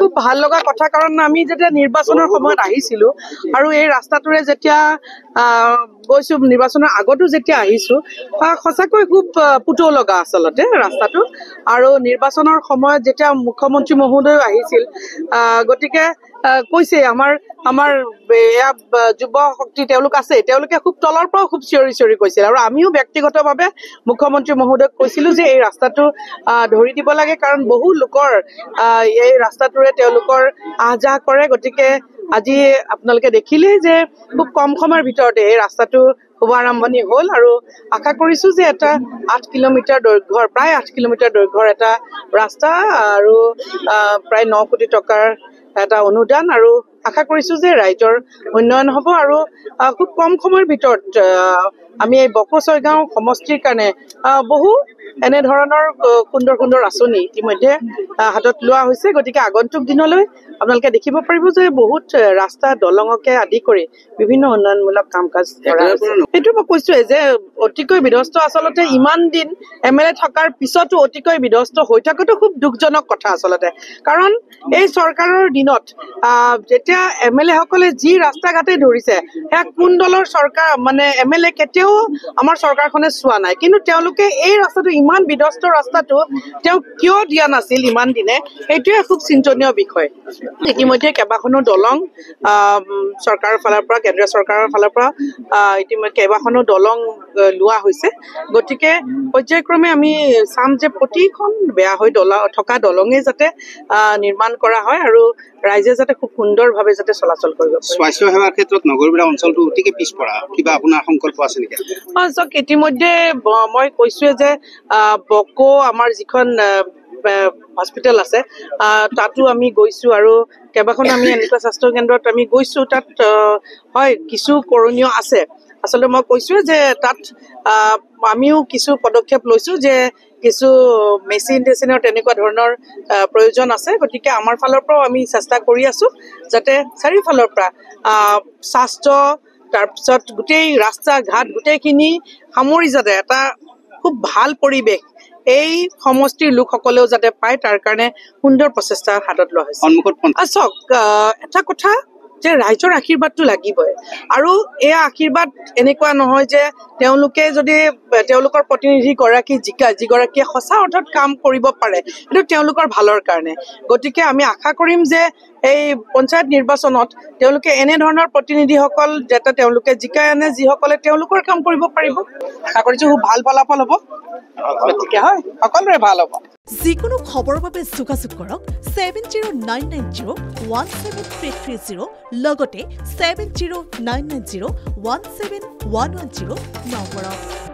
খুব ভাল লগা কথা কাৰণ আমি যেতিয়া নিৰ্বাচনৰ সময়ত আহিছিলো আৰু এই ৰাস্তাটোৰে যেতিয়া গৈছো নিৰ্বাচনৰ আগতো যেতিয়া আহিছো সঁচাকৈ খুব পুতৌ লগা আচলতে ৰাস্তাটো আৰু নিৰ্বাচনৰ সময়ত যেতিয়া মুখ্যমন্ত্ৰী মহোদয় আহিছিল গতিকে কৈছে আমাৰ যুৱ শক্তি তেওঁলোক আছে তেওঁলোকে খুব তলৰ পৰা খুব চিঞৰি কৈছিল আৰু আমিও ব্যক্তিগতভাৱে মুখ্যমন্ত্ৰী মহোদয়ক কৈছিলো যে এই ৰাস্তাটো ধৰি দিব লাগে কাৰণ বহু লোকৰ এই ৰাস্তাটোৰে তেওঁলোকৰ আহযাহ কৰে গতিকে আজি আপোনালোকে দেখিলে যে খুব কম সময়ৰ ভিতৰতে এই ৰাস্তাটো শুভাৰম্ভণি হ'ল আৰু আশা কৰিছো যে এটা 8 কিলোমিটাৰ দৈৰ্ঘ্যৰ প্ৰায় 8 কিলোমিটাৰ দৈৰ্ঘ্যৰ এটা ৰাস্তা আৰু প্ৰায় 9 কোটি টকাৰ এটা অনুদান আৰু আশা কৰিছো যে ৰাইজৰ উন্নয়ন হ'ব আৰু খুব কম সময়ৰ ভিতৰত আমি এই বকছয়গাঁও সমষ্টিৰ কাৰণে বহু এনে ধৰণৰ সুন্দৰ আঁচনি ইতিমধ্যে হাতত লোৱা হৈছে গতিকে আগন্তুক দিনলৈ আপোনালোকে দেখিব পাৰিব যে বহুত ৰাস্তা দলঙকে আদি কৰি বিভিন্ন উন্নয়নমূলক কাম কাজ কৰা হৈছে এইটো মই কৈছোৱে যে অতিকৈ বিধ্বস্ত আচলতে ইমান দিন এমএলএ থকাৰ পিছতো অতিকৈ বিধ্বস্ত হৈ থকাটো খুব দুখজনক কথা আচলতে কাৰণ এই চৰকাৰৰ দিনত যেতিয়া এমএলএ সকলে যি ৰাস্তা ঘাটে ধৰিছে সেয়া কোন দলৰ চৰকাৰ মানে এমএলএ কেতিয়াও আমাৰ চৰকাৰখনে চোৱা নাই কিন্তু তেওঁলোকে এই ৰাস্তাটো ইমান বিধ্বস্ত ৰাস্তাটো তেওঁ কিয় দিয়া নাছিল ইমান দিনে এইটোৱে খুব চিন্তনীয় বিষয় ইতিমধ্যে কেইবাখনো দলং চৰকাৰৰ ফালৰ পৰা কেন্দ্ৰীয় চৰকাৰৰ ফালৰ পৰা ইতিমধ্যে কেইবাখনো দলং লোৱা হৈছে গতিকে পৰ্যায়ক্ৰমে আমি চাম যে প্ৰতিখন বেয়া হৈ থকা দলঙে যাতে নিৰ্মাণ কৰা হয় আৰু ৰাইজে যাতে খুব সুন্দৰভাৱে যাতে চলাচল কৰিব পাৰে স্বাস্থ্য সেৱাৰ ক্ষেত্ৰত নগৰবিৰা অঞ্চলটো অতিকে পিছপৰা কিবা আপোনাৰ সংকল্প আছে নেকি চাওক ইতিমধ্যে মই কৈছোৱে যে বকো আমাৰ যিখন হস্পিটেল আছে তাতো আমি গৈছো আৰু কেইবাখন আমি এনেকুৱা স্বাস্থ্য কেন্দ্ৰত আমি গৈছো তাত হয় কিছু কৰণীয় আছে আচলতে মই কৈছো যে তাত আমিও কিছু পদক্ষেপ লৈছো যে কিছু মেচিনৰ তেনেকুৱা ধৰণৰ প্ৰয়োজন আছে গতিকে আমাৰ ফালৰ পৰাও আমি চেষ্টা কৰি আছো যাতে চাৰিওফালৰ পৰা স্বাস্থ্য তাৰপিছত গোটেই ৰাস্তা ঘাট গোটেইখিনি সামৰি যাতে এটা খুব ভাল পৰিৱেশ এই সমষ্টিৰ লোকসকলেও যাতে পায় তাৰ কাৰণে সুন্দৰ প্ৰচেষ্টা হাতত লোৱা হৈছে চাওক এটা কথা যে ৰাইজৰ আশীৰ্বাদটো লাগিবই আৰু এই আশীৰ্বাদ এনেকুৱা নহয় যে তেওঁলোকে যদি তেওঁলোকৰ প্ৰতিনিধি গৰাকী যিগৰাকীয়ে সঁচা অৰ্থত কাম কৰিব পাৰে কিন্তু তেওঁলোকৰ ভালৰ কাৰণে গতিকে আমি আশা কৰিম যে এই পঞ্চায়ত নিৰ্বাচনত তেওঁলোকে এনে ধৰণৰ প্ৰতিনিধিসকল যাতে তেওঁলোকে জিকাই আনে যিসকলে তেওঁলোকৰ কাম কৰিব পাৰিব আশা কৰিছো খুব ভাল ফলাফল হ'ব গতিকে হয় সকলোৰে ভাল হ'ব যিকোনো খবৰৰ বাবে যোগাযোগ কৰক 7099017330 লগতে 7099017110 নম্বৰত